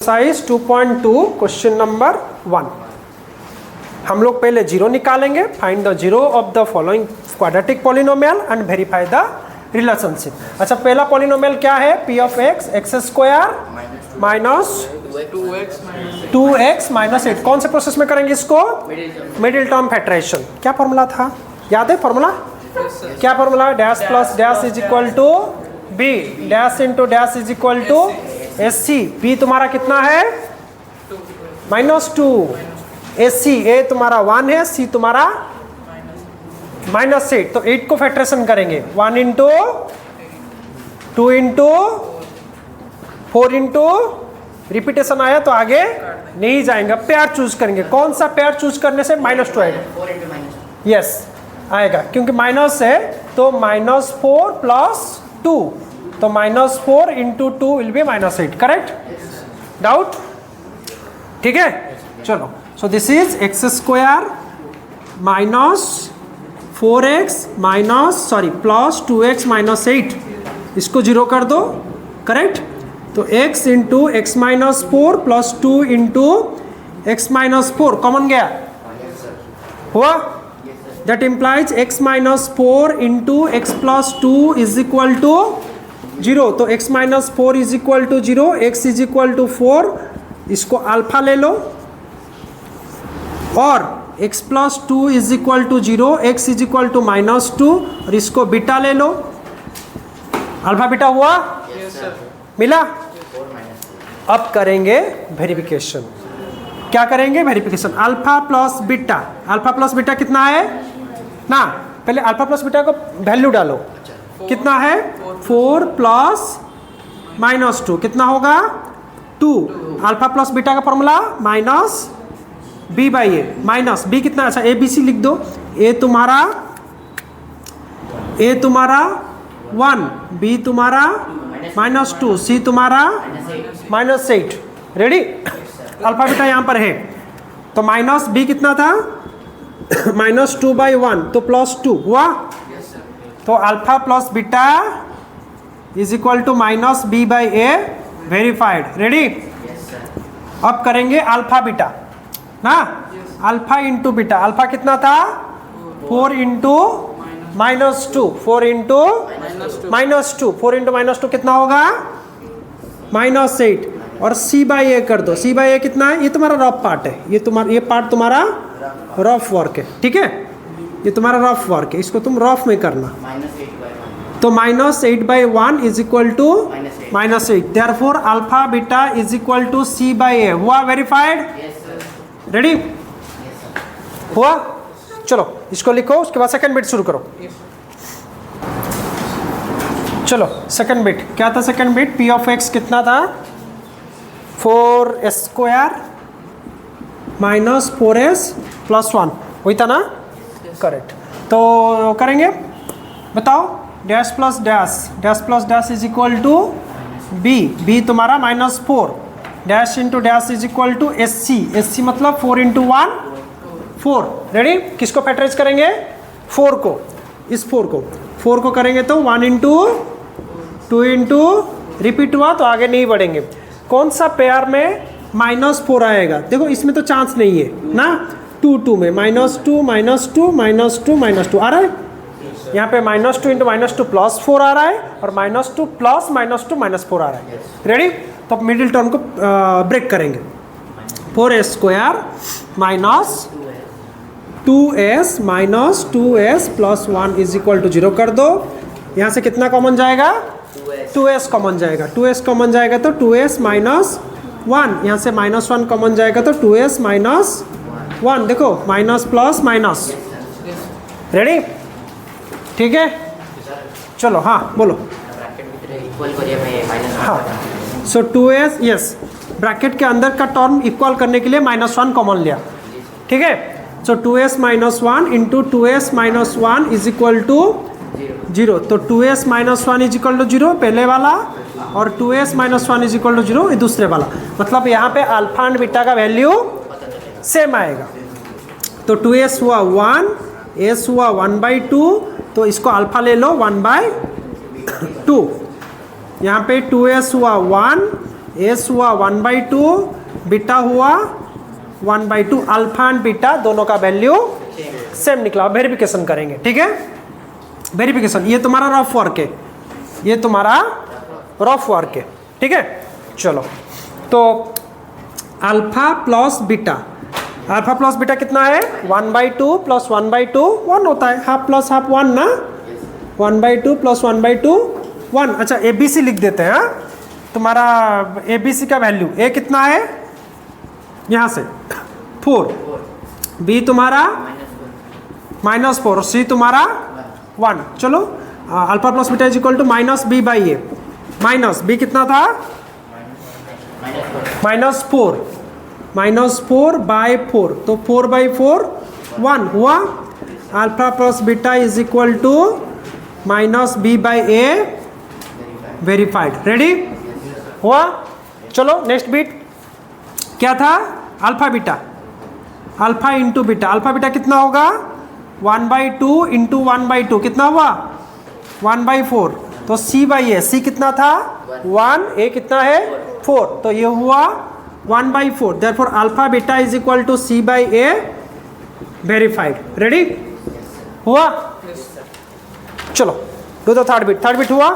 Exercise 2.2 question number 1। हम लोग पहले जीरो निकालेंगे। Find the zero of the following quadratic polynomial and verify the relationship. अच्छा, पहला पॉलिनोमियल क्या है? P of X X square minus 2x minus 8। कौन से प्रोसेस में करेंगे इसको? Middle term factorisation. क्या फॉर्मूला था, याद है फॉर्मूला? क्या formula? Dash plus dash is equal to B, dash into dash is equal to S C. B तुम्हारा कितना है? -2। एस सी, ए तुम्हारा 1 है, सी तुम्हारा -8। तो 8 को फैक्टराइजेशन करेंगे। 1 इंटू 2 इंटू 4 इंटू रिपीटेशन आया तो आगे नहीं जाएंगे। पेयर चूज करेंगे। कौन सा पेयर चूज करने से? -2 आएगा। यस आएगा, क्योंकि माइनस है तो -4 प्लस 2, तो -4 into 2 will be -8। Correct? Doubt? ठीक है, चलो। So this is X square minus 4x plus 2x minus 8। इसको जीरो कर दो। करेक्ट? तो x into X minus 4 plus 2 into X minus 4 common गया, हुआ? That implies x minus 4 into X plus 2 is equal to 0। तो x minus 4 is equal to 0, x is equal to 4। इसको alpha ले लो, और x plus 2 is equal to 0, x is equal to -2, और इसको beta ले लो। अल्फा बीटा हुआ? मिला? अब करेंगे वेरिफिकेशन। क्या करेंगे? Verification. Alpha plus beta, alpha plus beta कितना है ना? पहले अल्फा प्लस बीटा को वैल्यू डालो। कितना है? 4 प्लस -2 कितना होगा? 2। अल्फा प्लस बीटा का formula minus B by A. Minus B कितना? अच्छा, ए बी सी लिख दो। ए तुम्हारा 1, बी तुम्हारा -2, सी तुम्हारा -8। रेडी? अल्फा बीटा यहाँ पर है, तो माइनस बी कितना था? -2/1, तो +2 हुआ। तो alpha plus beta is equal to minus B by A. Verified. Ready? अब करेंगे अल्फा बीटा ना। अल्फा इंटू बीटा, अल्फा कितना था? 4 इंटू -2, 4 इंटू -2, 4 इंटू -2 कितना होगा? -8। और सी बाई ए कर दो। सी बाई ए कितना है? ये तुम्हारा रफ पार्ट है, ये पार्ट तुम्हारा रफ वर्क है। ठीक है, ये तुम्हारा रफ वर्क है, इसको तुम रफ में करना। तो -8/1 is equal to -8। Therefore alpha beta is equal to C by A. हुआ? वेरीफाइड? रेडी? हुआ? चलो इसको लिखो, उसके बाद सेकंड बिट शुरू करो। चलो सेकंड बिट क्या था? Second bit P of x कितना था? 4 स्क्वायर माइनस 4s प्लस 1, वही था ना? करेक्ट। तो करेंगे, बताओ। Dash plus dash, dash plus dash is equal to B, B तुम्हारा -4। Dash into dash is equal to S C, S C मतलब 4 इंटू 1 4। रेडी? किसको फैक्टराइज करेंगे? 4 को। इस 4 को करेंगे तो 1 इंटू 2 इंटू रिपीट हुआ तो आगे नहीं बढ़ेंगे। कौन सा पेयर में -4 आएगा? देखो इसमें तो चांस नहीं है ना। 2 में -2 -2 -2 आ रहा है। यहाँ पे -2 इंटू -2 +4 आ रहा है, और -2 प्लस -2 -4 आ रहा है। रेडी? तो मिडिल टर्म को ब्रेक करेंगे। 4 square minus 2s plus 1 is equal to 0 कर दो। यहाँ से कितना कॉमन जाएगा? 2s कॉमन जाएगा। 2s कॉमन जाएगा तो 2s माइनस 1, यहाँ से -1 कॉमन जाएगा तो 2s माइनस 1। देखो माइनस प्लस माइनस। रेडी? ठीक है, चलो। हाँ बोलो। हाँ, सो 2s, यस, ब्रैकेट के अंदर का टर्म इक्वल करने के लिए -1 कॉमन लिया। ठीक है, so 2s minus 1 into 2s minus 1 is equal to 0। तो 2s minus 1 is equal to 0 पहले वाला, और 2s minus 1 is equal to 0 ये दूसरे वाला। मतलब यहाँ पे अल्फा एंड बीटा का वैल्यू सेम आएगा। तो 2s हुआ 1, s हुआ 1/2, तो इसको अल्फा ले लो 1/2। यहाँ पे 2s हुआ 1, एस हुआ 1/2, बीटा हुआ 1/2। अल्फा एंड बीटा दोनों का वैल्यू सेम निकला। वेरिफिकेशन करेंगे, ठीक है। वेरिफिकेशन, ये तुम्हारा रफ वर्क है, ये तुम्हारा रफ वर्क है, ठीक है। चलो, तो alpha plus beta, alpha plus beta कितना है? 1/2 प्लस 1/2 1 होता है, हाफ प्लस हाफ 1 ना, 1/2 प्लस 1/2 1। अच्छा, ए बी सी लिख देते हैं। हाँ, तुम्हारा ए बी सी का वैल्यू, ए कितना है यहाँ से 4, बी तुम्हारा -4, सी तुम्हारा 1। चलो, alpha plus beta is equal to minus B by A. Minus B कितना था? -4 बाई 4, तो 4/4 1 हुआ। Alpha plus beta is equal to minus B by A, verified. Ready हुआ। चलो नेक्स्ट बिट क्या था? Alpha beta, alpha into beta. Alpha beta कितना होगा? 1/2 इंटू 1/2 कितना हुआ? 1/4। तो सी बाई ए, सी कितना था? 1, ए कितना है? 4, तो ये हुआ 1/4। Therefore alpha beta is equal to C by A, verified. Ready हुआ। चलो do the third bit. Third bit हुआ।